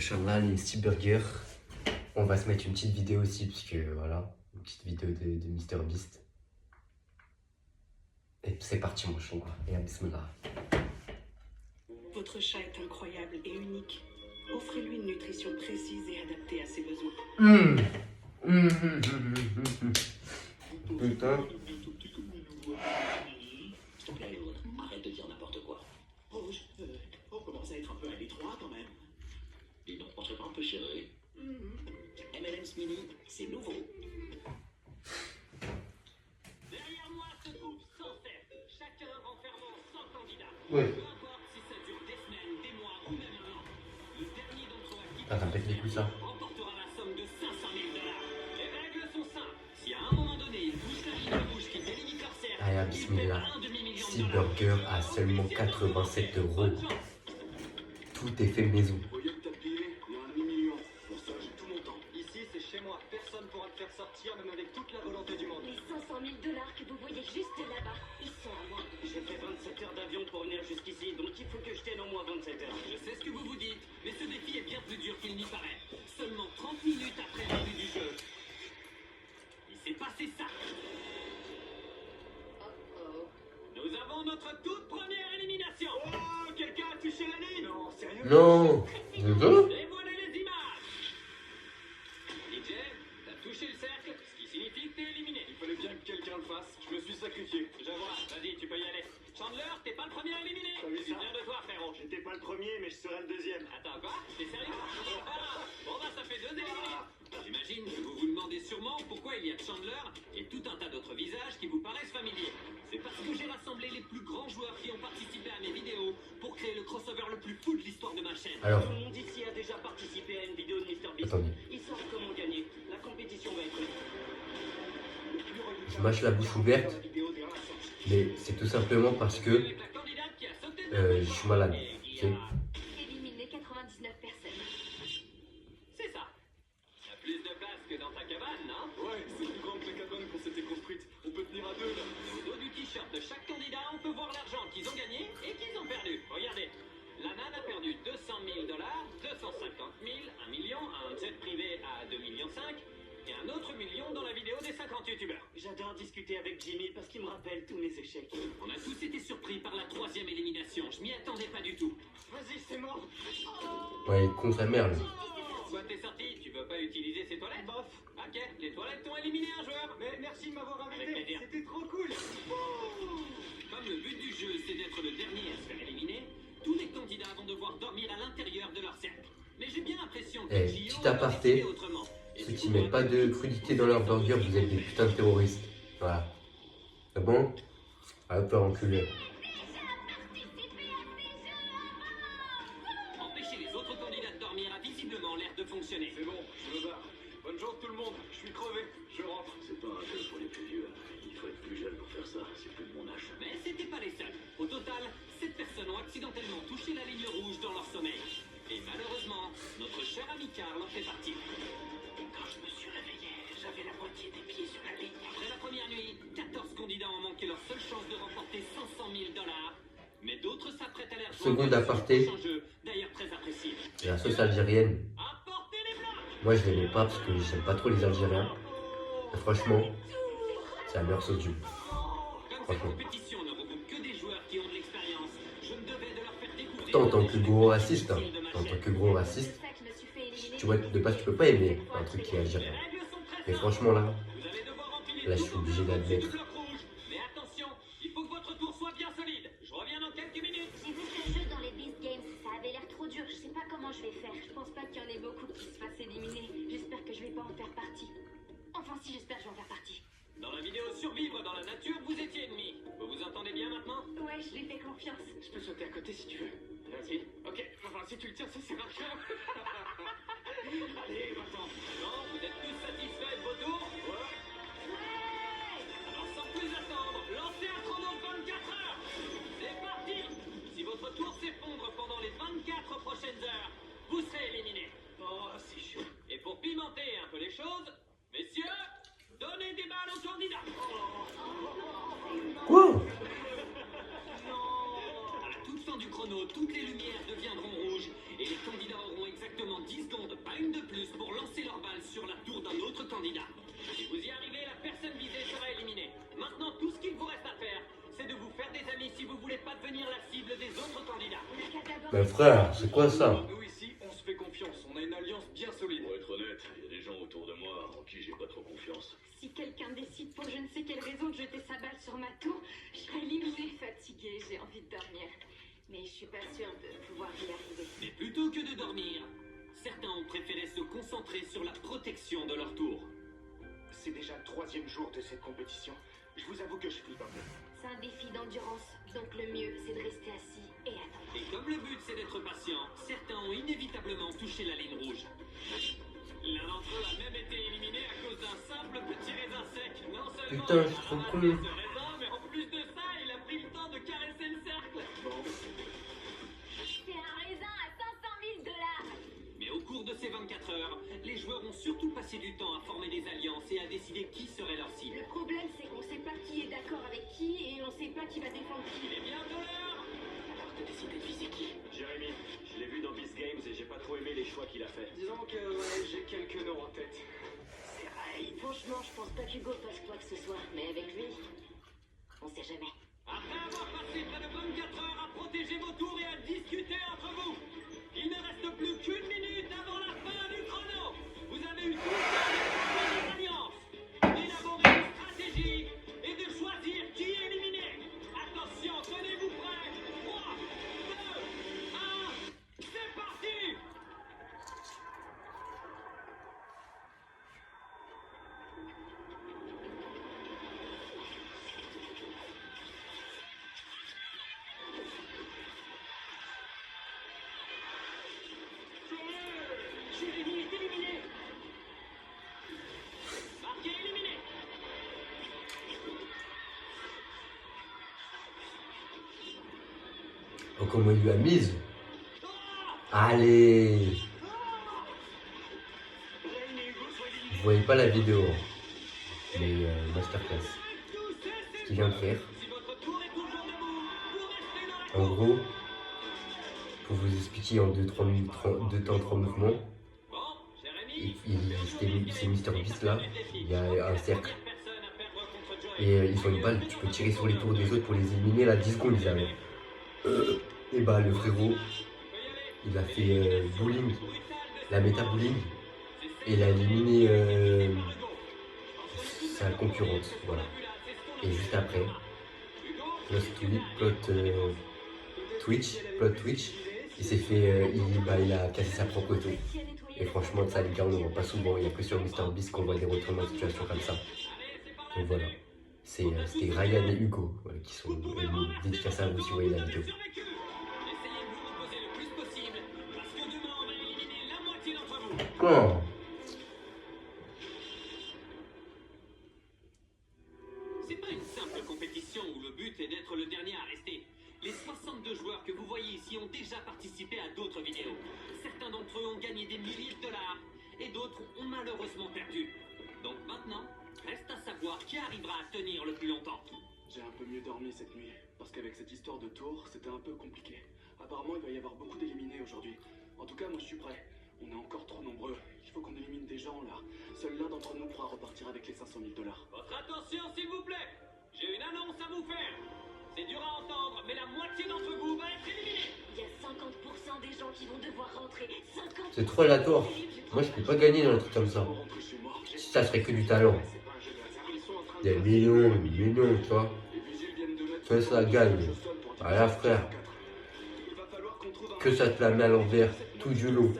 Inch'Allah, les 6 burgers. On va se mettre une petite vidéo aussi, parce que voilà, une petite vidéo de MrBeast. Et c'est parti, mon chou. Et à bismillah. Votre chat est incroyable et unique. Offrez-lui une nutrition précise et adaptée à ses besoins. Putain. S'il te plaît, l'autre, arrête de dire n'importe quoi. On commence à être un peu à l'étroit quand même. Dis donc, on serait pas un peu serré. M&M's Mini, c'est nouveau. Derrière moi se coupe sans cesse, chacun renfermant 100 candidats. Ouais. Peu importe si ça dure des semaines, des mois ou même un an. Le dernier d'entre eux qui Ah, ça me pète les couilles, ça. remportera la somme de 500 000 $. Les règles sont simples. Si à un moment donné, il bouge la ligne rouge qui délimite leur cercle, Allez, à il bismillah. paiera un demi-million de 6 $. burgers à seulement 87 €. Tout est fait maison. Au lieu de t'appuyer, il y a un demi-million. Pour ça, j'ai tout mon temps. Ici, c'est chez moi. Personne pourra te faire sortir, même avec toute la volonté du monde. Les 500 000 $ que vous voyez juste là-bas, ils sont à moi. J'ai fait 27 heures d'avion pour venir jusqu'ici, donc il faut que je tienne au moins 27 heures. Je sais ce que vous vous dites, mais ce défi est bien plus dur qu'il n'y paraît. Seulement 30 minutes après le début du jeu, il s'est passé ça. Nous avons notre toute première élimination. Oh, quelqu'un a touché la ligne. Non, sérieux? Non. Je veux. Et voilà les images. DJ, t'as touché le cercle, ce qui signifie que t'es éliminé. Il fallait bien que quelqu'un le fasse. Je me suis sacrifié. Je vois, vas-y, tu peux y aller. Chandler, t'es pas le premier éliminé. T'as vu C'est ça? bien de toi, frérot. J'étais pas le premier, mais je serai le deuxième. Attends, quoi? T'es sérieux? Bon bah ça fait 2 éliminés. J'imagine que vous vous demandez sûrement pourquoi il y a Chandler et tout un tas d'autres visages qui vous paraissent familiers. C'est parce que j'ai rassemblé les plus grands joueurs qui ont participé à mes vidéos pour créer le crossover le plus fou de l'histoire de ma chaîne. Alors, Tout le monde ici a déjà participé à une vidéo de MrBeast. attendez. Ils savent comment gagner. La compétition va être... Je mâche la bouche ouverte, mais c'est tout simplement parce que Avec la candidate qui a sauté de je suis malade. et qui Tu sais. a- Éliminer 99 personnes. C'est ça. T'as plus de place que dans ta cabane, non? Ouais, c'est plus grand que la cabane qu'on s'était construite. On peut tenir à deux, là. Au dos du t-shirt de chaque candidat, on peut voir l'argent qu'ils ont gagné et qu'ils ont perdu. Regardez, la NAN a perdu 200 000 $, 250 000, 1 million, un jet privé à 2,5 millions et un autre million dans la vidéo des 50 youtubeurs. J'adore discuter avec Jimmy parce qu'il me rappelle tous mes échecs. On a tous été surpris par la 3e élimination. Je m'y attendais pas du tout. Vas-y, c'est mort. Ouais, il est con sa mère, lui. Soit t'es sorti, tu veux pas utiliser ces toilettes? Bof. Ok, les toilettes t'ont éliminé un joueur. Mais merci de m'avoir Avec invité. plaisir. C'était trop cool. Comme le but du jeu c'est d'être le dernier à se faire éliminer, tous les candidats vont devoir dormir à l'intérieur de leur cercle. Mais j'ai bien l'impression que Eh, Gio petit a aparté, décidé autrement. Et Ceux si qui vous mettent pas de voulez- crudité dans leur burger, vous êtes des putains de terroristes. Voilà. C'est bon? Ah, peut enculer. Empêcher les autres candidats de dormir a visiblement l'air de fonctionner. C'est bon, je me barre. Bonne journée tout le monde. Je suis crevé. Je rentre. C'est pas un jeu pour les plus vieux. Il faut être plus jeune pour faire ça. C'est plus de mon âge. Mais c'était pas les seuls. Au total, 7 personnes ont accidentellement touché la ligne rouge dans leur sommeil. Et malheureusement, notre cher ami Karl en fait partie. Quand je me suis réveillé, j'avais la moitié des pieds sur la ligne. Après la première nuit, 14 candidats ont manqué leur seule chance de remporter 500 000 $. Mais d'autres s'apprêtent à les rejoindre Seconde dans ce aparté. prochain jeu, d'ailleurs très apprécié. Et la sauce algérienne, Apportez les blancs. moi je l'aimais pas parce que j'aime pas trop les Algériens. Et franchement, c'est la meilleure sauce du monde. Comme cette Franchement. compétition ne regroupe que des joueurs qui ont de l'expérience, je me devais de leur faire découvrir... Pourtant, en tant que gros raciste, hein, de ma en tant chaîne. que gros C'est raciste, pour ça que je me suis fait éliminer. tu vois, de base tu peux pas aimer un truc qui est Les algérien. règles sont très Et simples. franchement là, Vous allez devoir empiler là je tout suis obligé au long d'admettre. du bloc rouge. Mais attention, il faut que votre tour soit bien solide. Je reviens dans quelques minutes. J'ai vu ce jeu dans les Beast Games, ça avait l'air trop dur, je sais pas comment je vais faire. Je pense pas qu'il y en ait beaucoup qui se fassent éliminer. J'espère que je vais pas en faire partie. Enfin si, j'espère que je vais en faire partie. Dans la vidéo Survivre dans la nature, vous étiez ennemis. Vous vous entendez bien maintenant? Ouais, je lui fais confiance. Je peux sauter à côté si tu veux. Vas-y. Ok, enfin si tu le tiens, ça sert à rien. Allez, va-t'en. Non, vous êtes tous satisfaits de vos tours? Alors sans plus attendre, lancez un chrono de 24 heures. C'est parti. Si votre tour s'effondre pendant les 24 prochaines heures, vous serez éliminé. Oh, c'est chaud. Et pour pimenter un peu les choses, messieurs, donnez des balles aux candidats. Quoi? À la toute fin du chrono, toutes les lumières deviendront rouges et les candidats auront exactement Mais frère, c'est quoi ça? Nous ici, on se fait confiance. On a une alliance bien solide. Pour être honnête, il y a des gens autour de moi en qui j'ai pas trop confiance. Si quelqu'un décide pour je ne sais quelle raison de jeter sa balle sur ma tour, je serai éliminée, fatiguée, j'ai envie de dormir. Mais je suis pas sûre de pouvoir y arriver. Mais plutôt que de dormir, certains ont préféré se concentrer sur la protection de leur tour. C'est déjà le 3e jour de cette compétition. Je vous avoue que je flippe un peu. C'est un défi d'endurance, donc le mieux c'est de rester assis et attendre. Et comme le but c'est d'être patient, certains ont inévitablement touché la ligne rouge. L'un d'entre eux a même été éliminé à cause d'un simple petit raisin sec. Non seulement Putain, il c'est a trop ramassé cool. ce raisin, mais en plus de ça, il a pris le temps de caresser le cercle. C'est un raisin à 500 000 $. Mais au cours de ces 24 heures, les joueurs ont surtout passé du temps à former des alliances et à décider qui serait leur cible. Le problème c'est qu'on sait pas qui est d'accord avec qui et on sait pas qui va défendre qui. Il est bientôt l'heure. Alors de décider de viser qui. Jérémy, je l'ai vu dans Beast Games et j'ai pas trop aimé les choix qu'il a fait. Disons que ouais, j'ai quelques noms en tête. Franchement, je pense pas qu'Hugo fasse quoi que ce soit, mais avec lui, on sait jamais. Après avoir passé près de 24 heures à protéger vos tours et à discuter entre vous, il ne reste plus qu'une minute avant la fin du chrono. Vous avez eu tout le temps de former des alliances, d'élaborer une stratégie et de choisir qui est éliminé. Attention, tenez-vous prêts. 3, 2, 1, c'est parti. Jérémy est éliminé. Marqué éliminé. Oh, comment il lui a mise? Allez! Vous voyez pas la vidéo, hein. Mais masterclass. Ce qu'il vient de faire. Si votre tour est toujours debout, vous restez dans la En gros, pour vous expliquer en 2 temps 3 mouvements, Bon, Jérémy, c'est Mister Beast là, il y a un cercle. personne à perdre contre Joey. Et ils ont une balle, tu peux tirer sur les tours des autres pour les éliminer, là 10 secondes ils avaient. Et bah le frérot, il a fait bowling, la méta bowling, et il a éliminé sa concurrente, voilà. Et juste après, plot Twitch, il s'est fait, il a cassé sa propre tour. Et franchement ça les gars on ne voit pas souvent, il n'y a que sur Mister Beast qu'on voit des retournements de situation comme ça. Donc voilà, c'était Ryan et Hugo voilà, qui sont dédicacés à vous si vous voyez la vidéo. Essayez de vous reposer le plus possible, parce que demain on va éliminer la moitié d'entre vous. Quand C'est pas une simple compétition où le but est d'être le dernier à rester. Les 62 joueurs que vous voyez ici ont déjà participé à d'autres vidéos. Certains d'entre eux ont gagné des milliers de dollars et d'autres ont malheureusement perdu. Donc maintenant, reste à savoir qui arrivera à tenir le plus longtemps. J'ai un peu mieux dormi cette nuit, parce qu'avec cette histoire de tour, c'était un peu compliqué. Apparemment, il va y avoir beaucoup d'éliminés aujourd'hui. En tout cas, moi je suis prêt. On est encore trop nombreux. Il faut qu'on élimine des gens là. Seul l'un d'entre nous pourra repartir avec les 500 000 $. Votre attention s'il vous plaît. J'ai une annonce à vous faire. C'est dur à entendre, mais la moitié d'entre vous va être éliminée. Il y a 50% des gens qui vont devoir rentrer. 50%. c'est trop aléatoire. Moi je peux pas gagner dans un truc comme ça. Rentrer chez moi. Si ça serait que du talent. C'est pas un jeu de hasard. Ils sont en train Des de millions, tu vois. Les vigiles viennent de mettre Que ça gagne. Ah là frère, Il va falloir qu'on trouve un que ça te la met à l'envers tout du long.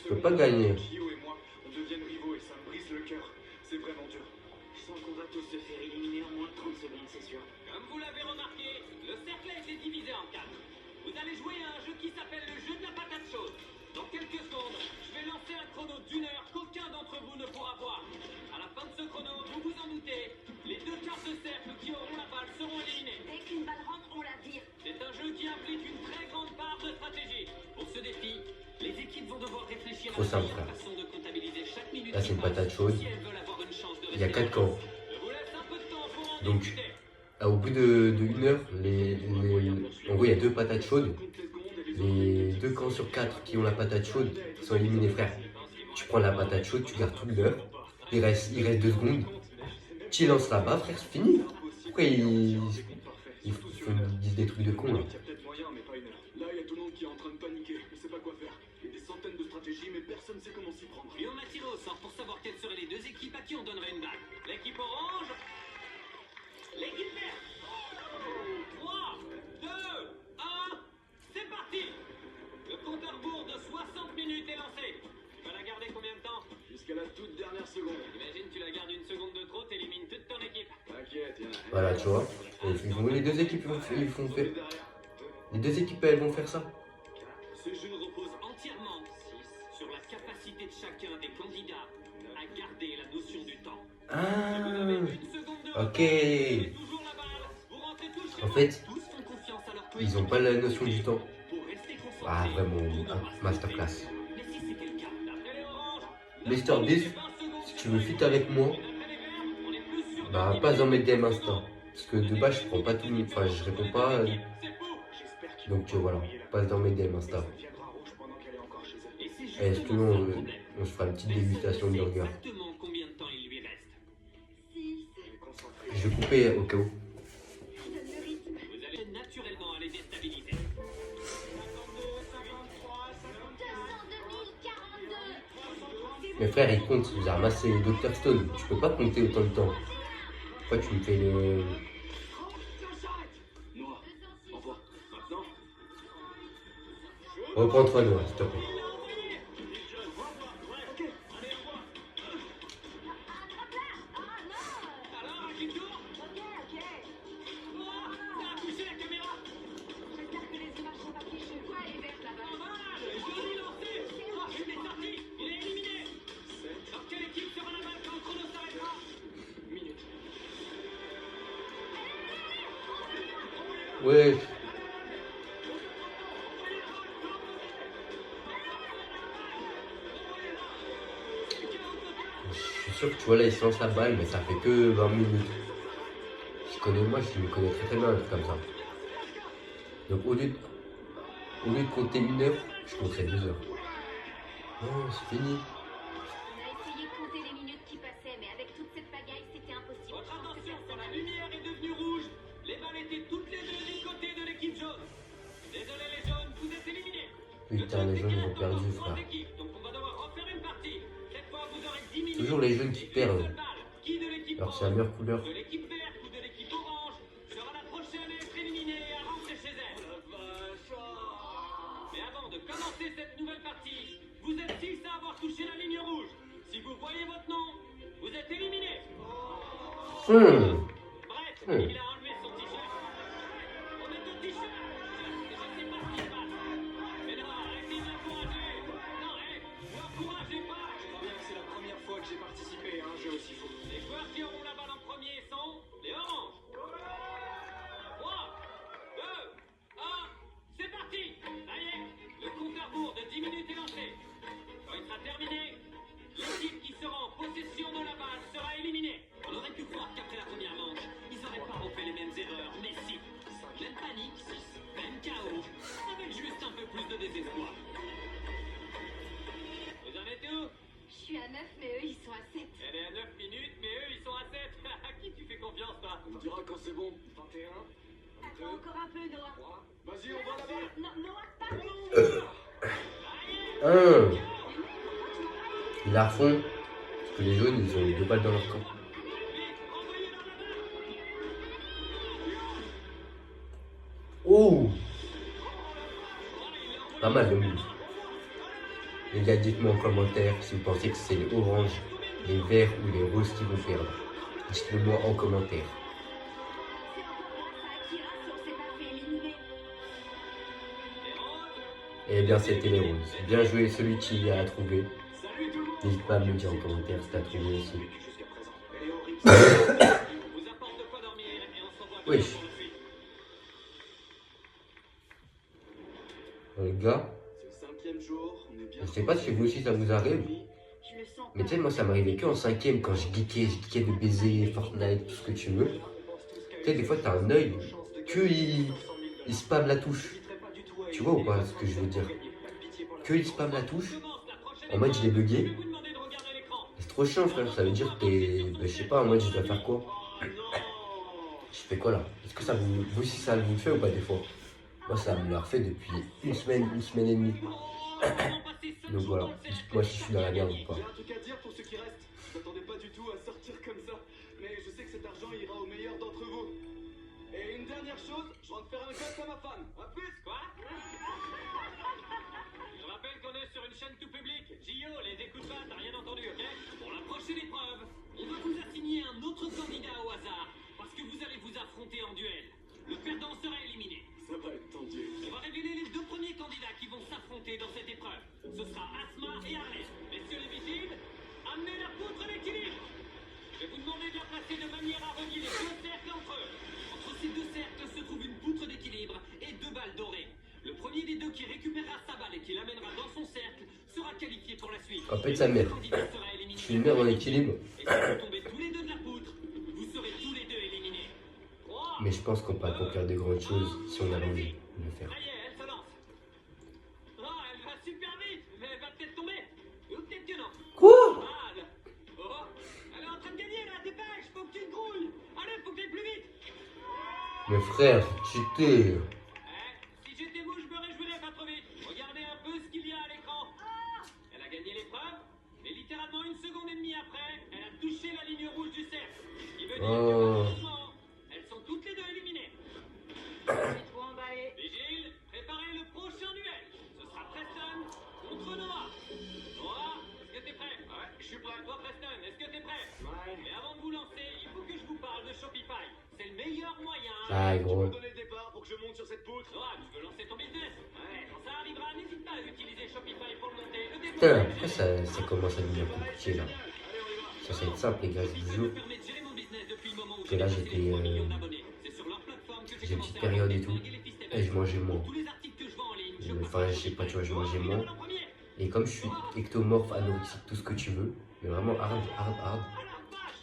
Tu peux pas gagner. Kyo et moi, on devienne rivaux et ça me brise le cœur. C'est vraiment dur. Je sens qu'on va tous se faire éliminer en moins de 30 secondes, c'est sûr. Comme vous l'avez remarqué, le cercle a été divisé en 4. Vous allez jouer à un jeu qui s'appelle le jeu de la patate chaude. Dans quelques secondes, je vais lancer un chrono d'1 heure qu'aucun d'entre vous ne pourra voir. À la fin de ce chrono, vous vous en doutez, les 2 quarts de cercle qui auront la balle seront éliminés. Dès qu'une balle rentre, on la vire. C'est un jeu qui implique une très grande part de stratégie. Pour ce défi, les équipes vont devoir réfléchir Trop à la simple, meilleure frère. façon de comptabiliser chaque minute. Là c'est qui une passe, patate chaude. si elles veulent avoir une chance de Il y a rester 4 en camps. place. Je vous laisse un peu de temps pour en Donc, discuter. au bout de 1 heure, en gros il y a 2 patates chaudes. Les 2 camps sur 4 qui ont la patate chaude sont éliminés frère. Tu prends la patate chaude, tu gardes toute l'heure. Il reste 2 secondes. Tu lances là-bas frère, c'est fini. Pourquoi ils disent des trucs de con là? Il y a peut-être moyen, mais pas une heure. Là, il y a personne sait comment s'y prendre. Et on a tiré au sort pour savoir quelles seraient les deux équipes à qui on donnerait une bague. L'équipe orange, l'équipe verte. 3, 2, 1, c'est parti. Le compteur bourre de 60 minutes est lancé. Tu vas la garder combien de temps? Jusqu'à la toute dernière seconde. Imagine, tu la gardes une seconde de trop, t'élimines toute ton équipe. T'inquiète, y'en a. Voilà, tu vois. Les deux équipes ils font faire. Les deux équipes elles vont faire ça. Ce jeu repose entièrement sur la capacité de chacun des candidats à garder la notion du temps. Ah, Vous avez une seconde de ok. repos, toujours la balle. Vous rentrez tous chez En vous. fait, Tous font confiance à leur ils ont pas la notion du temps. pour rester concentrés. Ah, vraiment, Tout ne va pas se masterclass. passer. Mais si c'était le cas, d'après les oranges, Mr. Beast, si tu veux fit avec moi, bah passe dans mes DM Insta. Parce que de base je prends pas tout, enfin je réponds pas. Donc voilà, passe dans mes DM Insta. Et sinon on se fera une petite dégustation de burger. Exactement combien de temps il lui reste. 6. Je vais couper au cas où. Donne le rythme. Vous allez naturellement aller déstabiliser. 202 042. Mes frères ils comptent, j'ai ramassé Dr Stone. Tu peux pas compter autant de temps. Pourquoi tu me fais le. Noah, au revoir. Maintenant, Reprends-toi Noah, s'il te plaît. Alors, à qui tour? Ok. Oh, ça a touché la caméra. J'espère que les images sont pas fichues. Quoi, elle est verte là-bas? Pas mal. Joli lancé. Oh, il est sorti. Il est éliminé. Dans quelle équipe sera la balle quand le chrono s'arrêtera? minute. Ouais. Je suis sûr que tu vois là il se lance la balle mais ça fait que 20 minutes. Moi je me connais très bien un truc comme ça. Donc au lieu de compter 1 heure, je compterai 2 heures. Non, c'est fini. On a essayé de compter les minutes qui passaient, mais avec toute cette pagaille, c'était impossible. Votre Je pense que attention, quand personne la n'a- lumière est devenue rouge, les balles étaient toutes les deux du côté de l'équipe jaune. Désolé les jaunes, vous êtes éliminés. Putain, les jeunes ils ont perdu, frère. Donc on va devoir refaire une partie. Cette fois, vous aurez 10 minutes. Toujours les jeunes qui perdent. Qui de l'équipe Alors c'est la meilleure couleur. de l'équipe verte ou de l'équipe orange sera la prochaine à être éliminée et à rentrer chez elle. Mais avant de commencer cette nouvelle partie, vous êtes 6 à avoir touché la ligne rouge. Si vous voyez votre nom, vous êtes éliminé. Bref, il a enlevé son t-shirt. Remettez ton t-shirt. Je sais pas ce qui se passe. Mais non, arrêtez de l'encourager. Non, l'encouragez pas. Je crois bien que c'est la première fois que j'ai participé à un jeu aussi fou. Les joueurs qui auront la balle en premier sont les oranges. 3, 2, 1, c'est parti. Ça y est, le compteur bourre de 10 minutes est lancé. Quand il sera terminé, l'équipe qui sera en possession de la balle sera éliminée. On aurait pu croire qu'après la première manche, ils n'auraient pas refait les mêmes erreurs, mais si. Même panique, même chaos, avec juste un peu plus de désespoir. Vous en êtes où? Je suis à 9, mais eux, ils sont à 7. Elle est à 9 minutes, mais eux, ils sont à 7. À qui tu fais confiance, toi? On me dira quand c'est bon. 21, Attends encore un peu, Noah. 3, Vas-y, on va là-bas. Non, Noah, pas. Ils la refont. Parce que les jaunes ils ont 2 balles dans leur camp. Oh, pas mal le move. Les gars, dites-moi en commentaire si vous pensez que c'est les oranges, les verts ou les roses qui vont perdre. Dites-le moi en commentaire. C'est encore grâce à Akira si on s'est pas fait éliminer. Eh bien, c'était les roses. Bien joué celui qui a trouvé. Salut tout le monde. N'hésite pas à me le dire en commentaire si t'as trouvé aussi. jusqu'à présent. Elle est horrible. On vous apporte de quoi dormir et on se revoit Oui. demain pour la suite. Les gars, C'est le 5e jour, on est bien. je sais pas si vous aussi ça vous arrive. Je le sens Mais pas. tu sais, moi ça m'arrivait que en 5ème quand je geekais de baiser, Fortnite, tout ce que tu veux. Tu sais, des fois t'as un œil que il spam la touche. Tu vois ou pas ce que je veux dire? Que il spam la touche, en mode je l'ai bugué. C'est trop chiant frère, ça veut dire que t'es. Ben, je sais pas, en mode je dois faire quoi? Je fais quoi là? Est-ce que ça vous aussi ça vous le fait ou pas des fois? Moi ça me l'a refait depuis une semaine et demie. Donc voilà, dites-moi si je suis dans la merde ou pas. J'ai un truc à dire pour ceux qui restent. Je m'attendais pas du tout à sortir comme ça. Mais je sais que cet argent ira au meilleur d'entre vous. Et une dernière chose, je rentre faire un gosse à ma femme. À plus. Quoi? Je rappelle qu'on est sur une chaîne tout public. Gio, les écoute pas, t'as rien entendu, ok? Pour la prochaine épreuve, on va vous assigner un autre candidat au hasard. Parce que vous allez vous affronter en duel. Le perdant sera éliminé. Ça va être tendu. On va révéler les deux premiers candidats qui vont s'affronter dans cette épreuve. Ce sera Asma et Harley. Messieurs les vigiles, amenez la poutre d'équilibre. Je vais vous demander de la placer de manière à relier les deux cercles entre eux. Entre ces deux cercles se trouve une poutre d'équilibre et deux balles dorées. Le premier des deux qui récupérera sa balle et qui l'amènera dans son cercle sera qualifié pour la suite. En fait, sa mère. Le candidat sera éliminé. Je suis une mère en équilibre. Et si vous tombez tous les deux de la poutre, vous serez tous les deux éliminés. Mais je pense qu'on peut accomplir de grandes choses si on a l'envie de le faire. Ça y est, elle se lance. Oh, elle va super vite, mais elle va peut-être tomber. Ou peut-être que non. Quoi? Mal. Oh, elle est en train de gagner là, dépêche, faut que tu te grouilles. Allez, faut que tu ailles plus vite. Mais frère, cheaté. Si j'étais vous, je me réjouirais pas trop vite. Regardez un peu ce qu'il y a à l'écran. Elle a gagné l'épreuve, mais littéralement une seconde et demie après, elle a touché la ligne rouge du cercle. Ce qui veut dire que malheureusement, elles sont toutes les deux éliminées. Trop emballé. Vigile, préparez le prochain duel. Ce sera Preston contre Noah. Noah, est-ce que t'es prêt? Ouais, je suis prêt. Toi, Preston, est-ce que t'es prêt? Ouais. Mais avant de vous lancer, il faut que je vous parle de Shopify. C'est le meilleur moyen. Ah gros. Donnez le départ pour que je monte sur cette poutre. Noah, tu veux lancer ton business? Ouais. Quand ça arrivera, n'hésite pas à utiliser Shopify pour le monter. Le Putain, déployer. pourquoi ça commence à devenir compliqué là? Ça va être simple les gars, je vous jure. Que là j'étais j'ai une petite période et tout. Et je mangeais moins. Enfin je sais pas, tu vois, je mangeais moins. Et comme je suis ectomorphe, anorexique, tout ce que tu veux, mais vraiment hard.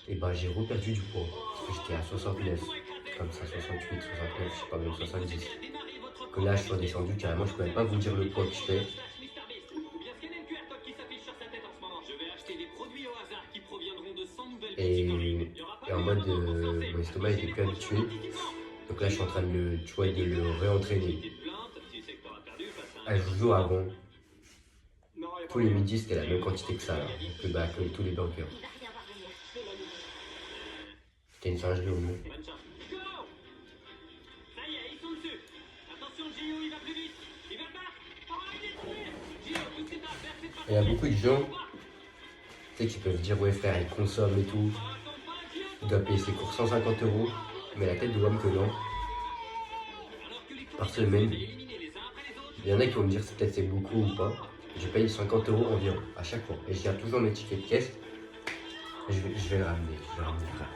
Et bah j'ai reperdu du poids. Parce que j'étais à 69. Comme ça, 68, 69, je sais pas, même 70. Que là je suis redescendu carrément, je peux même pas vous dire le poids que je fais. Et en mode mon estomac était plus habitué. Donc là je suis en train de le, tu vois, de le réentraîner. Ah, je vous jure avant, tous les midis c'était la même quantité que ça là. Que tous les burgers. Il va rien parvenir. Je vais l'animer. C'était une singe de haut. Bonne chance. Go! Ça y est, ils sont dessus. Attention, Gio, il va plus vite. Il va le battre. Oh, il est tombé. Gio, tout ce que t'as à faire, c'est de Il y a beaucoup de gens, tu sais, qui peuvent dire ouais frère, il consomme et tout. Il doit payer ses cours 150 €. Mais la tête de l'homme que non. Par semaine. Il y en a qui vont me dire peut-être c'est beaucoup ou pas. Je paye 50 € environ à chaque fois. Et je garde toujours mes tickets de caisse. Et je vais le ramener. Je vais le ramener frère.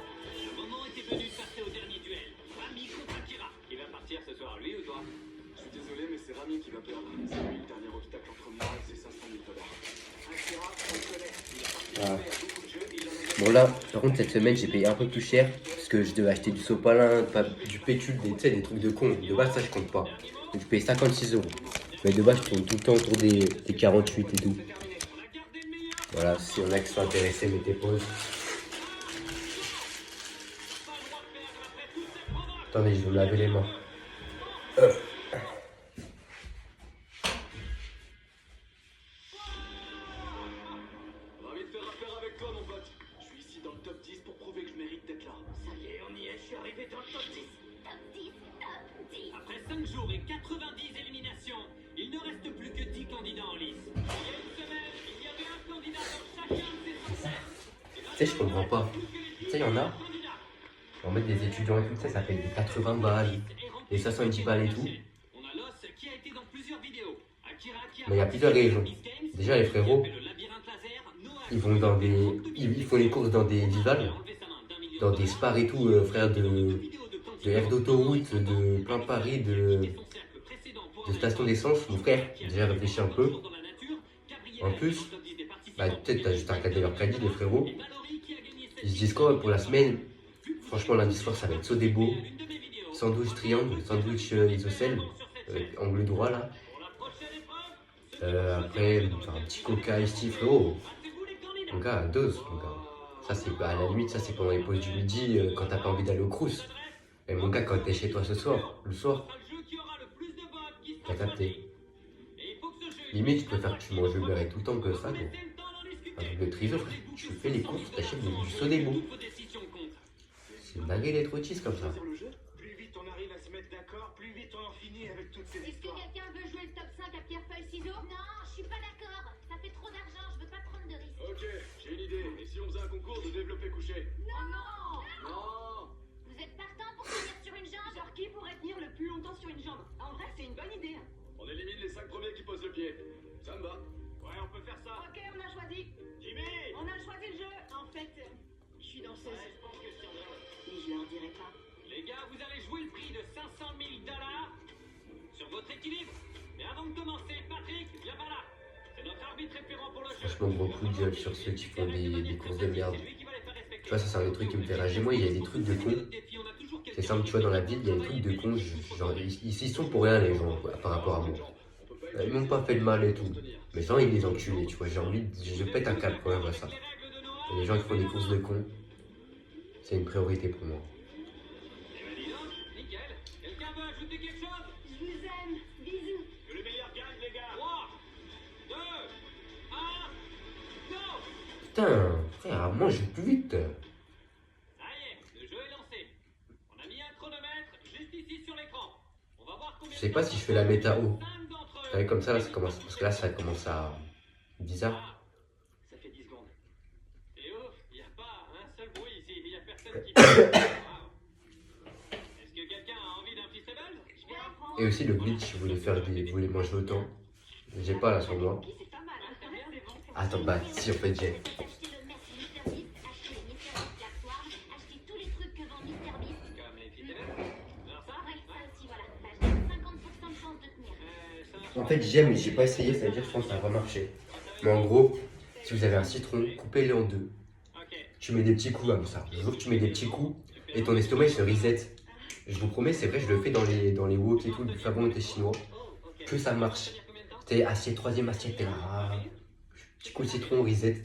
Le moment était venu de passer au dernier duel. Rami contre Akira. Il va partir ce soir, lui ou toi? Je suis désolé, mais c'est Rami qui va perdre. C'est lui le dernier obstacle entre moi et ses 500 000 $. Akira, on le connaît. Il a participé à beaucoup de jeux. Il en a Bon là, par contre cette semaine j'ai payé un peu plus cher. Parce que je devais acheter du sopalin, du pétule, tu sais, des trucs de con. De base ça je compte pas. Donc je paye 56 €. Mais de base je tourne tout le temps autour des 48 et tout. Voilà, si on a qui sont intéressés, mettez pause. Attendez, je vais me laver les mains. Ravi de faire affaire avec toi, mon pote. Je suis ici dans le top 10 pour prouver que je mérite d'être là. Ça y est, on y est. Je suis arrivé dans le top 10. Top 10, top 10. Après 5 jours et 90 éliminations, il ne reste plus que 10 candidats en lice. Il y a une semaine, il y avait un candidat dans chacun de ces 100 cercles. Tu sais, je comprends pas. Tu sais, il y en a, on va mettre des étudiants et tout, tu sais, ça fait des 80 balles, des 70 balles et tout. On a l'os qui a été dans plusieurs vidéos. Akira qui a Mais il y a plusieurs raisons. Déjà, les frérots, ils vont dans des. Ils font les courses dans des divals, dans des spars et tout, frère, de air d'autoroute, de plein Paris, de station d'essence. Mon frère, déjà réfléchi un peu. En plus, bah, peut-être t'as juste à regarder leur caddie, les frérots. Ils se disent quoi pour la semaine? Franchement, lundi soir, ça va être Sodebo, sandwich triangle, sandwich isocèle, angle droit là. Après, enfin, un petit coca ici, frérot. Mon gars, dose, mon gars. Ça, c'est à la limite, ça, c'est pendant les pauses du midi, quand t'as pas envie d'aller au crous. Mais mon gars, quand t'es chez toi ce soir, le soir, t'as capté. Et il faut que ce jeu Limite, je préfère que tu manges le beurre tout le temps que ça, gros. Un truc de triso, frère. Tu fais les courses, t'achètes du Sodebo. C'est une dinguerie les trottistes comme ça. Sur le jeu? Plus vite on arrive à se mettre d'accord, plus vite on en finit avec toutes ces Est-ce que histoires. quelqu'un veut jouer le top 5 à pierre, feuille, ciseaux? Non, je suis pas d'accord. Ça fait trop d'argent, je veux pas prendre de risques. Ok, j'ai une idée. Et si on faisait un concours de développé couché? Non. Non. Vous êtes partant pour tenir sur une jambe? Genre qui pourrait tenir le plus longtemps sur une jambe? En vrai, c'est une bonne idée. On élimine les 5 premiers qui posent le pied. Ça me va. Ouais, on peut faire ça. Ok, on a choisi. Jimmy! On a choisi le jeu. En fait, je suis danseuse. Ouais, je pense que c'est bien. Mais je leur dirai pas. Les gars, vous allez jouer le prix de 500 000 $ sur votre équilibre. Mais avant de commencer, Patrick, viens par là. C'est notre arbitre référent pour le jeu. Franchement, gros coup de gueule sur ceux qui font des courses de merde. Tu vois, ça c'est un des trucs qui me fait rager. Moi, il y a des trucs de cons. C'est simple, tu vois, dans la ville, il y a des trucs de cons. Genre, ils sont pour rien, les gens, quoi, par rapport à moi. Ils m'ont pas fait de mal et tout. Mais genre, ils les enculés, tu vois. J'ai envie de. Je pète un câble quand même à ça. Et les gens qui font des courses de cons, c'est une priorité pour moi. Eh ben dis donc, nickel. Quelqu'un veut ajouter quelque chose? Je vous aime. Bisous. Que le meilleur gagne, les gars. 3, 2, 1, go! Putain, frère, moi je vais plus vite. Ça y est, le jeu est lancé. On a mis un chronomètre juste ici sur l'écran. On va voir combien. Je sais pas si je fais la méta haut. 5 d'entre eux. Vous savez, comme ça, là, ça commence. Parce que là, ça commence à. Bizarre. Ça fait 10 secondes. C'est ouf, il n'y a pas un seul bruit ici, il n'y a personne qui. Wow. Est-ce que quelqu'un a envie d'un petit sebel? Je vais en prendre. Et aussi, le glitch, vous voulez manger autant. J'ai pas là sur moi. C'est pas mal, hein. C'est bon. Attends, bah, si, en fait, j'ai. Acheter le merci MrBeast, acheter les MrBeast Black Swan, acheter tous les trucs que vend MrBeast. Comme les petits sebels? Alors ça? Ouais, ça aussi, voilà. Bah, j'ai 50% de chance de tenir. En fait, j'aime, mais j'ai pas essayé, ça veut dire que je pense que ça va pas marcher. Mais en gros, si vous avez un citron, coupez-le en deux. Ok. Tu mets des petits coups comme ça. Le jour que tu mets des petits coups, et ton estomac il se reset. Je vous promets, c'est vrai, je le fais dans les wok et tout, du savon et des chinois, que ça marche. T'es assiette, troisième assiette, t'es là. Ah. Petit coup de citron, reset.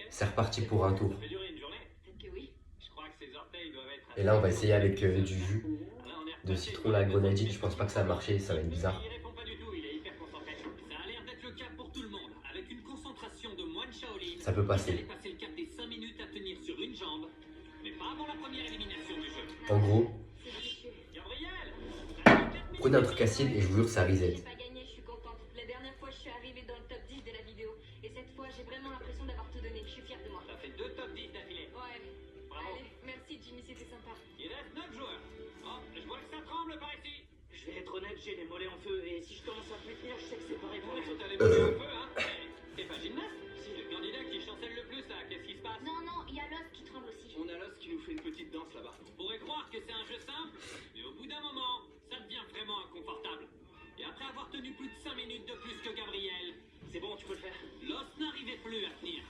C'est reparti pour un tour. Ça fait durer une journée. Peut-être que oui. Je crois que ses orteils doivent être. Et là, on va essayer avec du jus Là, on est de reparti. citron, la grenadine. Je pense pas que ça va marcher, ça va être bizarre. Il répond pas du tout, il est hyper concentré. Ça a l'air d'être le cas pour tout le monde. Avec une concentration de moine Shaolin. Ça peut Vous allez passer. passer le cap des 5 minutes à tenir sur une jambe. Mais pas avant la première élimination du jeu. En gros, C'est délicieux. Gabriel! prenez un truc acide et je vous jure, ça reset. J'ai pas gagné, je suis contente. La dernière fois, je suis arrivée dans le top 10 de la vidéo. Et cette fois, j'ai vraiment l'impression d'avoir tout donné. Je suis fière de moi. Ça fait 2 top 10 d'affilée. Ouais. Bravo. Allez, merci Jimmy, c'était sympa. Il reste 9 joueurs. Oh, je vois que ça tremble par ici. Je vais être honnête, j'ai les mollets en feu. Et si je commence à plus tenir, je sais que c'est pareil pour On les autres. est allé monter un peu, hein. T'es pas gymnaste? Si, le candidat qui chancelle le plus là, qu'est-ce qui se passe? Non, non, il y a l'os qui tremble aussi. On a l'os qui nous fait une petite danse là-bas. On pourrait croire que c'est un jeu simple, mais au bout d'un moment, ça devient vraiment inconfortable. Et après avoir tenu plus de 5 minutes de plus que Gabriel, C'est bon, tu peux le faire. l'os n'arrivait plus à tenir.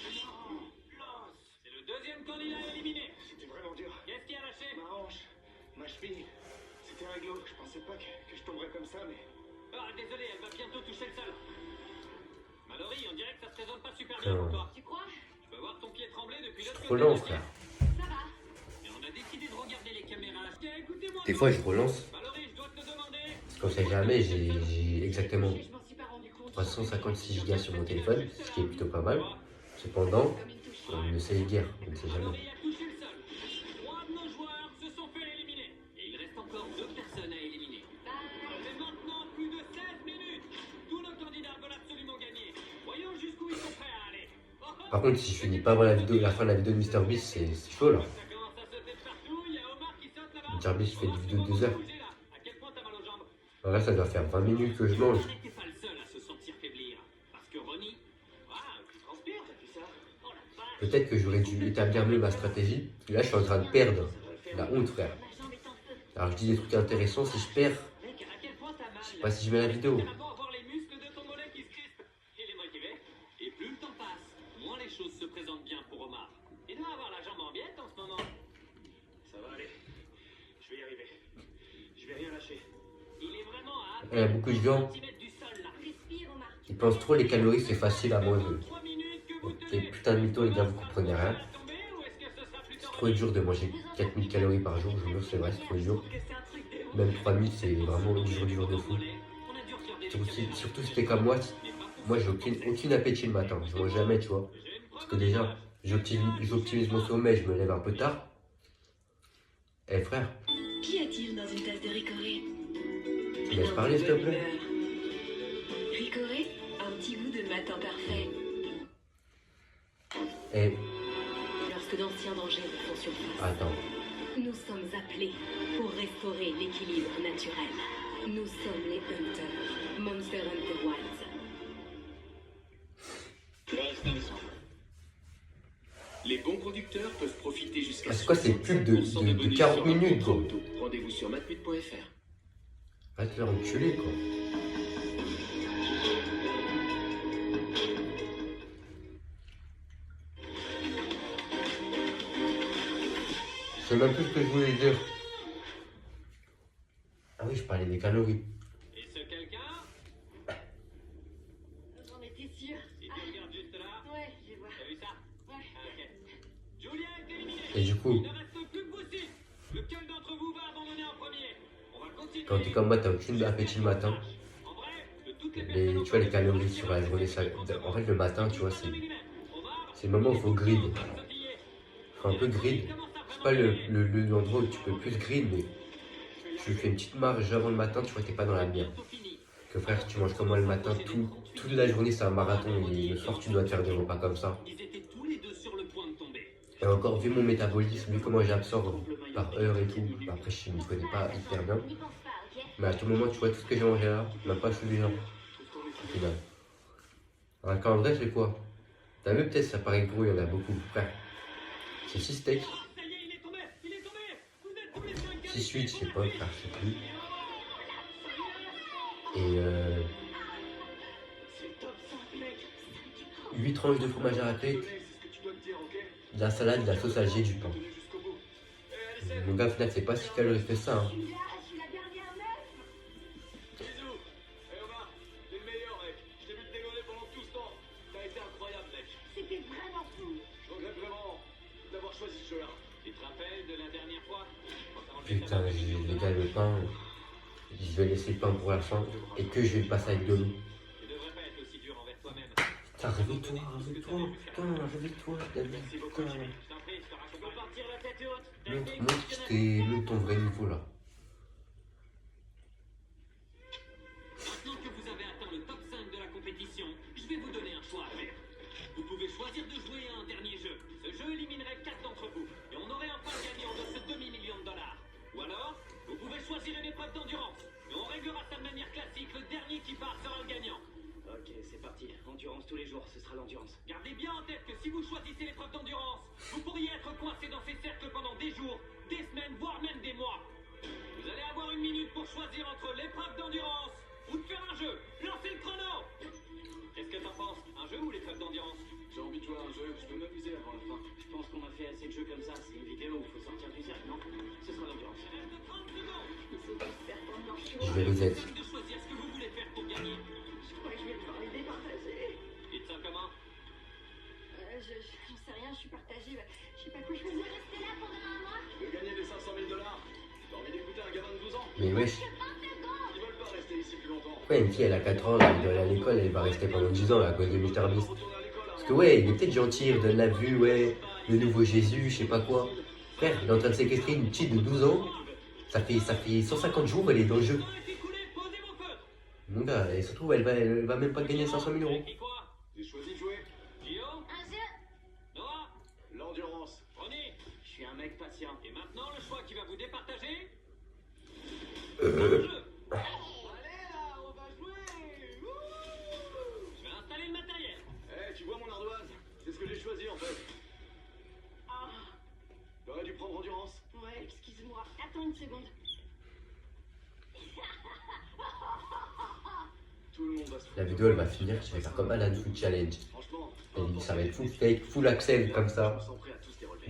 L'os. C'est le deuxième candidat éliminé. C'était vraiment dur. Qu'est-ce qui a lâché? Ma hanche, ma cheville. C'était réglo. Je pensais pas que je tomberais comme ça, mais. Ah, désolé, elle va bientôt toucher le sol. Mallory, on dirait que ça se présente pas super bien pour toi. Tu crois? Je peux voir ton pied trembler depuis l'autre Trop côté. lent, de la frère. Ça va. pièce. Et on a décidé de regarder les caméras. Tiens, écoutez-moi. Des fois, je relance. Mallory, je dois te le demander. Parce qu'on sait jamais, j'ai exactement Je m'en suis pas rendu compte. 356 Go sur mon téléphone, ce qui est plutôt pas mal. Cependant, Comme une touche. on ne sait guère, on ne sait jamais. Mallory a touché le sol. 3 de nos joueurs se sont fait éliminer. Et il reste encore 2 personnes à éliminer. Bye. C'est maintenant plus de 16 minutes. Tous nos candidats veulent absolument gagner. Voyons jusqu'où ils sont prêts à aller. Oh, oh. Par contre, si je finis pas avant la fin de la vidéo de MrBeast, c'est chaud là. Ça commence à sauter de partout. Il y a Omar qui saute là-bas. MrBeast fait des vidéos de 2 heures. Bouger, là. À quel point t'as mal aux jambes? Alors là, ça doit faire 20 minutes que je mange. T'es pas le seul à se sentir faiblir. Parce que Ronnie, tu transpires, t'as vu ça? Oh la vache. Peut-être que j'aurais dû établir mieux ma stratégie. Et là, je suis en train de perdre. La honte, frère. Ma jambe est en feu. Alors, je dis des trucs intéressants. Si je perds, Mec, à quel point t'as mal? je sais pas si je mets la vidéo. T'as pas à voir les muscles de ton mollet qui se crispent. Il est motivé. Et plus le temps passe, moins les choses se présentent bien pour Omar. Il doit avoir la jambe en biette en ce moment. Ça va aller. Je vais y arriver. Je vais rien lâcher. Il est vraiment à Il y a beaucoup de gens centimètres du sol là. Respire, Omar. qui pensent trop les calories, c'est facile à manger. 3 minutes que vous Les tenez. putains de mythos, les gars, vous comprenez rien. Tomber, ou est-ce que ce sera plus C'est tard? trop dur de manger 4000 calories par jour. Je vous jure, c'est vrai, c'est trop dur. Que c'est un truc de ouf. Même 3000, c'est vraiment dur de fou. On a Surtout si t'es comme moi j'ai aucun appétit le matin, je mange jamais, tu vois. Parce que déjà, j'optimise mon sommeil, je me lève un peu tard. Eh frère, Qu'y a-t-il dans une tasse de Ricoré? tu laisses parler s'il te plaît? Ricoré, un petit goût de matin parfait. Eh, Lorsque d'anciens dangers font surface, attends. nous sommes appelés pour restaurer l'équilibre naturel. Nous sommes les Hunters, Monster Hunter Wilds. Restez ensemble. Les bons producteurs peuvent profiter jusqu'à Ah, c'est quoi ces pubs de 40 minutes, quoi? Rendez-vous sur matmut.fr. Va te faire enculer, quoi. Je sais même plus ce que je voulais dire. Ah oui, je parlais des calories. Et ce quelqu'un, J'en étais sûre. si tu regardes juste là, Ouais, je vois. t'as vu ça? Ouais. Ah, ok. Julia est éliminée. Et du coup, Il ne reste plus que vous six. Lequel d'entre vous va abandonner en premier? On va continuer. quand t'es comme moi, t'as aucun appétit le matin. En vrai, de toutes les Tu vois, les calories sur la journée, en fait, le matin, tu vois, c'est le moment où il faut grid. Faut un peu grid. C'est pas l'endroit où tu peux plus grid, mais tu fais une petite marge avant le matin, tu vois, t'es pas dans la merde. Que frère, tu manges comme moi le matin, toute la journée, c'est un marathon, et le soir, tu dois te faire des repas comme ça. Ils étaient tous les deux sur le point de tomber. Et encore, vu mon métabolisme, vu comment j'absorbe par heure et tout, après, je ne connais pas hyper bien. N'y pense pas, ok? Mais à tout moment, tu vois, tout ce que j'ai mangé là, même pas suffisant. Au final. Alors qu'en vrai, c'est quoi? T'as vu, peut-être ça paraît gros, il y en a beaucoup. Frère, c'est 6 steaks, Ça y est, il est tombé. Il est tombé. Vous êtes tous les cinq 6, 8, je sais pas, frère, je sais plus. Et C'est top 5, mec. 8 tranches de fromage à râpé, C'est ce que tu dois te dire, ok? de la salade, de la sauce alger, du pain. Tenez jusqu'au bout. Eh, allez, Mon gars, au final, c'est pas si calorique que ça. Hein. Je suis là, je suis la dernière meuf. bisous. Eh, Omar, t'es le meilleur, mec. Je t'ai vu te dégoler pendant tout ce temps. T'as été incroyable, mec. C'était vraiment fou. Je regrette vraiment d'avoir choisi ce jeu-là. Tu te rappelles de la dernière fois? Quand t'as enlevé Putain, ta les gars, le pain, je vais laisser le pain pour la fin et que je vais le passer avec de l'eau. Tu devrais pas être aussi dur envers toi-même. Putain, réveille-toi, putain, réveille-toi, David, Merci beaucoup, putain. chérie. Je t'en prie, je te raconte. Tu peux partir la tête haute. T'as été Montre ton vrai niveau là. Maintenant que vous avez atteint le top 5 de la compétition, je vais vous donner un choix à faire. Vous pouvez choisir de jouer à un dernier jeu. Ce jeu éliminerait 4 d'entre vous et on aurait enfin le gagnant de ce demi-million de dollars. Ou alors, vous pouvez choisir une épreuve d'endurance et on réglera ça de manière classique. Le dernier qui part sera le gagnant. Ok, c'est parti. Endurance tous les jours, ce sera l'endurance. Gardez bien en tête que si vous choisissez l'épreuve d'endurance, vous pourriez être coincé dans ces cercles pendant des jours, des semaines, voire même des mois. Vous allez avoir 1 minute pour choisir entre l'épreuve d'endurance ou de faire un jeu. Lancez le chrono. Qu'est-ce que t'en penses? Un jeu ou l'épreuve d'endurance? J'ai envie de jouer à un jeu. Je veux m'amuser avant la fin. Je pense qu'on a fait assez de jeux comme ça. C'est une vidéo où il faut sortir du cercle, non? Ce sera l'endurance. Il reste 30 secondes. Je vais les aider. De choisir ce que vous voulez faire pour gagner. Je crois que je vais devoir les départager. Et ça comment? J'en sais rien, je suis partagée. Je sais pas quoi choisir. Restez là pour demain mois. De gagner des 500 000 $. T'as envie d'écouter un gamin de 12 ans? Mais wesh, Ils veulent pas rester ici plus longtemps. pourquoi une fille elle a 4 ans, elle doit aller à l'école, elle va rester pendant 10 ans là, à cause de Mr Beast? Retourner à l'école, Parce que ouais, il est peut-être gentil, il donne la vue, ouais, le nouveau Jésus, je sais pas quoi. Frère, il est en train de séquestrer une petite de 12 ans, ça fait 150 jours, elle est dans le jeu. Le temps est écoulé, posez vos feux. Mon gars, et ça se trouve, elle va même pas gagner 500 000 euros. Et quoi? J'ai choisi de jouer. Gio? Un jeu. Noah? L'endurance. Ronnie? Je suis un mec patient. Et maintenant, le choix qui va vous départager? Allez là, on va jouer. Je vais installer le matériel. Eh, tu vois mon ardoise? C'est ce que j'ai choisi en fait. Ah, J'aurais dû prendre endurance. ouais, excuse-moi. Attends une seconde. Tout le monde va se foutre. La vidéo elle va finir, je vais faire comme Alan Food Challenge. Franchement, Et ça va être full fake, full accent comme ça, je sens prêt à tous les relever.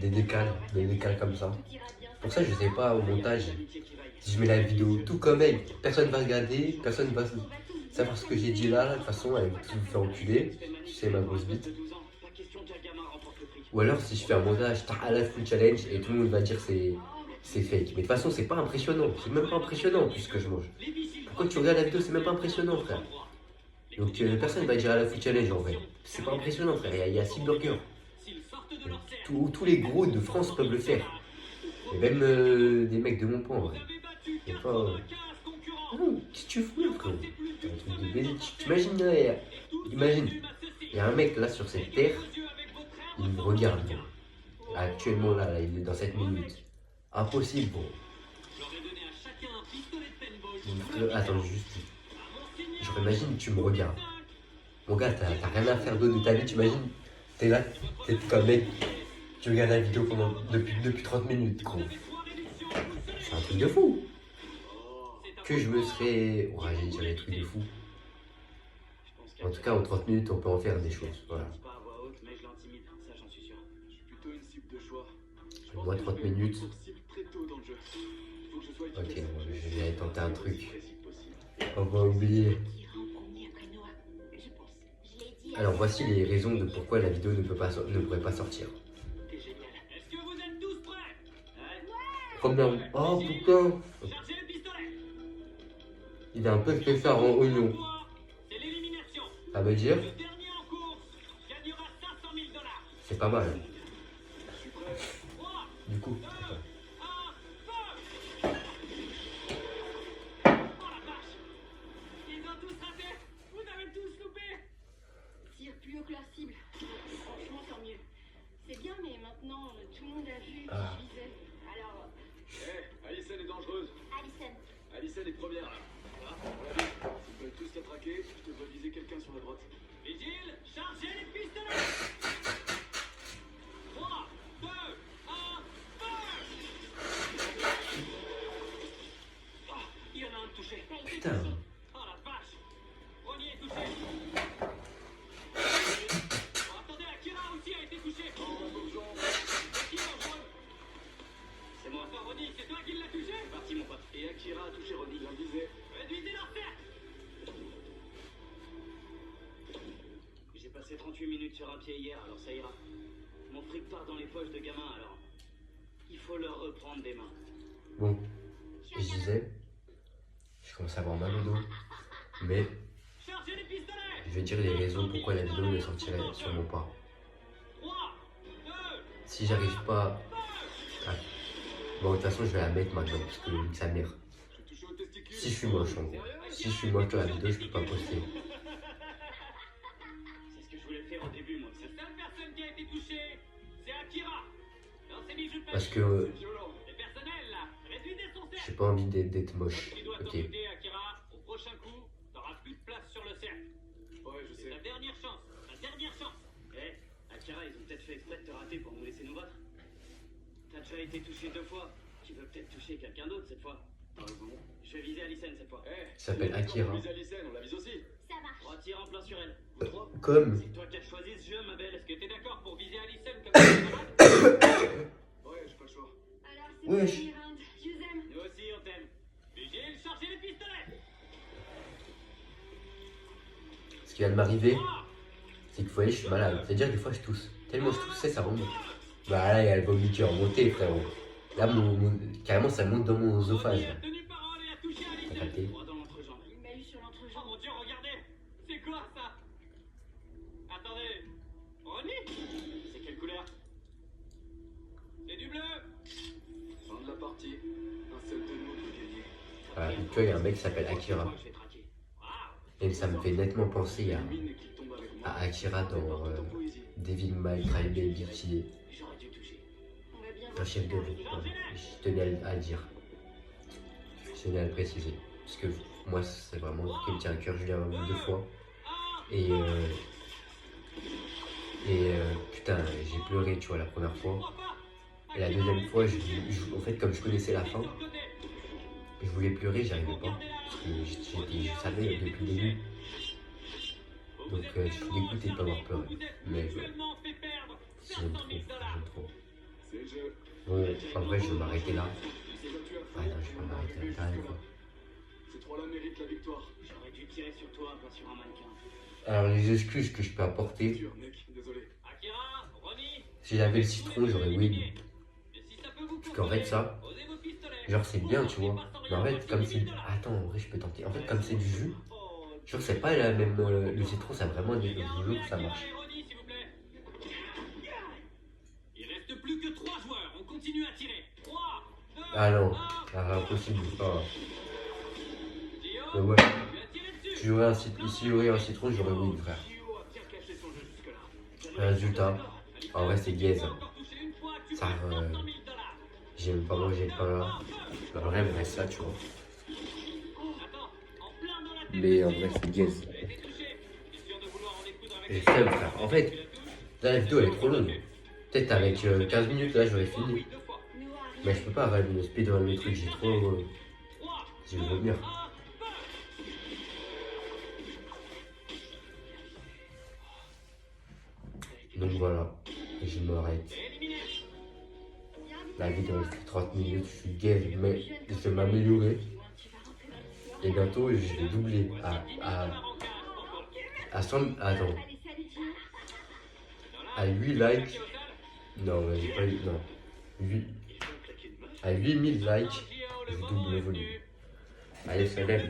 des décals comme ça. Tout ira bien. Pour ça, je sais pas, au montage, L'amitié qui va si je mets la vidéo tout comme elle, personne va regarder, personne va On va tout savoir ce que j'ai dit là, de toute façon, elle va tout me faire enculer, tu sais ma grosse bite. de 12 ans. Pas question qu'un gamin remporte le prix. Ou alors si je fais un montage, t'as Alan Food Challenge et tout le monde va dire c'est fake. Mais de toute façon, c'est pas impressionnant, c'est même pas impressionnant en plus ce que je mange. Les vigiles Pourquoi tu regardes la vidéo? C'est même pas impressionnant, frère. Donc personne va dire à la foot challenge en vrai. C'est pas impressionnant, frère. Il y a 6 burgers. Tous les gros de France peuvent le faire. Et même des mecs de mon point, en vrai. Et pas. Non, qu'est-ce que tu fous, là, frère? C'est un truc de baiser. T'imagines, imagine, il y a un mec là sur cette terre, il me regarde. Actuellement, là, il est dans 7 minutes. Impossible, bon. Attends, juste. Genre, imagine, tu me regardes. Mon gars, t'as rien à faire d'autre de ta vie, t'imagines? T'es là, t'es comme mec, tu regardes la vidéo depuis 30 minutes, gros. C'est un truc de fou. Que je me serais. Ouais, j'ai dit des trucs de fou. En tout cas, en 30 minutes, on peut en faire des choses. Voilà. Moi, 30 minutes. Ok, j'allais tenter un truc. On va oublier. Alors, voici les raisons de pourquoi la vidéo ne pourrait pas sortir. Combien? Oh putain! Il est un peu fait faire en oignon. Ça veut dire? C'est pas mal. Du coup. Tire plus haut que leur cible. Franchement, tant mieux. C'est bien, mais maintenant, tout le monde a vu qui je visais. Alors. Hé, Alycène est dangereuse. Alycène. Alycène est première là. Ils veulent tous la traquer, je devrais viser quelqu'un sur la droite. Vigile, chargez les pistolets. 3, 2, 1, feu. Ah, il y en a un de touché. Putain. Oh la vache. Ronnie est touché. Oh, attendez, Akira aussi a été touché. Qui est dangereux? C'est moi. Attends, Ronnie, c'est toi qui l'as touché? C'est parti, mon pote. Et Akira a touché Ronnie, il visé. Réduisez leur cercle. J'ai passé 38 minutes sur un pied hier, alors ça ira. Mon fric part dans les poches de gamins, alors il faut leur reprendre des mains. Bon, je disais, je commence à avoir mal au dos, mais Chargez les pistolets. je vais dire les raisons pourquoi la vidéo ne sortirait sûrement pas. 3, 2, Si j'arrive pas à... Bon, de toute façon, je vais la mettre maintenant, parce que sa mère. Si je suis moche, en gros. Si je suis moche dans la vidéo, je peux pas poster. C'est ce que je voulais faire au début, moi. La seule personne qui a été touchée, c'est Akira. Dans ses bijoux de Parce papier. que Les personnels, là, réduisez son cercle. j'ai pas envie d'être moche. Tu dois t'en Ok. douter, Akira. Au prochain coup, t'auras plus de place sur le cercle. Ouais, je C'est sais. ta dernière chance. Ta dernière chance. Eh, Akira, ils ont peut-être fait exprès de te rater pour nous laisser nous battre. T'as déjà été touché 2 fois. Tu veux peut-être toucher quelqu'un d'autre cette fois. Bon. Je vais viser Alycène cette fois. Eh, Il s'appelle Akira. on vise Alycène, on la vise aussi. Ça marche. 3 tirs en plein sur elle. Vous 3. Comme... C'est toi qui as choisi ce jeu, ma belle. Est-ce que t'es d'accord pour viser Alycène comme camarade? Ouais, j'ai pas le choix. Alors, c'est Wesh. le premier round. Je vous aime. Nous aussi, on t'aime. Vigile, chargez les pistolets. Ce qui vient de m'arriver, c'est que vous voyez, je suis malade. C'est-à-dire des fois, je tousse. Tellement je tousse, ça remonte. Bah là, il y a le vomi qui est remonté, frérot. Là, carrément, ça monte dans mon oesophage. Il a tenu parole et a touché T'as Alycène. capté? Droit dans l'entrejambe. Il m'a eu sur Oh l'entrejambe. mon dieu, regardez. C'est quoi ça? Attendez. Ronnie? C'est quelle couleur? C'est du bleu. Fin de la partie. Un seul de nous peut gagner. Voilà, tu vois, il y a un mec qui s'appelle Akira. Je vais traquer. Waouh. Et ça me fait nettement penser Élimine et qu'il tombe avec moi. à Akira dans Devil May Cry Baby qui est J'aurais dû toucher. On va bien un voir. chef d'œuvre. Voilà. Je tenais à le dire. Je tenais à le préciser. Parce que moi, c'est vraiment ce qui me tient à cœur. Je l'ai revu 2 fois. Et putain, j'ai pleuré, tu vois, la première fois. Et la deuxième fois, en fait, comme je connaissais la fin, je voulais pleurer, j'y arrivais pas. Parce que je savais depuis le début. Donc, je suis dégoûté de pas avoir pleuré. Mais j'aime trop. C'est le jeu. Bon, en vrai, je vais m'arrêter là. C'est battu à fond. Ah non, je vais pas m'arrêter là, carrément. Ces trois-là méritent la victoire. J'aurais dû tirer sur toi, pas sur un mannequin. Alors, les excuses que je peux apporter, Dur, mec, désolé. Akira, Ronnie. si j'avais le citron, j'aurais win. Mais si ça peut vous Parce qu'en fait, ça, posez vos pistolets. Genre c'est bien, tu vois. Mais en fait, comme c'est... Attends, en vrai, je peux tenter. En fait, comme c'est du jus, genre c'est pas la même... le citron, ça a vraiment des jus que ça marche. Il reste plus que 3 joueurs. On continue à tirer. 3, 2, Ah non, ah, impossible. Ah. Mais ouais. Si j'aurais ici, il y aurait un citron, j'aurais oui, frère. Résultat, en vrai, c'est gaze. Ça, j'ai même pas mangé de pain là. En vrai, il me reste ça, tu vois. Mais en vrai, c'est gaze. J'ai flemme, frère. En fait, là, la vidéo, elle est trop longue. Peut-être avec 15 minutes, là, j'aurais fini. Mais je peux pas avaler le speedrun le truc, j'ai trop... je vais vomir. Donc voilà, je m'arrête. La vidéo elle fait 30 minutes, je suis gaze, mais je vais m'améliorer. Et bientôt, je vais doubler à 100... Attends. À 8 likes. Non, mais j'ai pas eu... Non. 8... À 8000 likes, je double le volume. Allez, salut.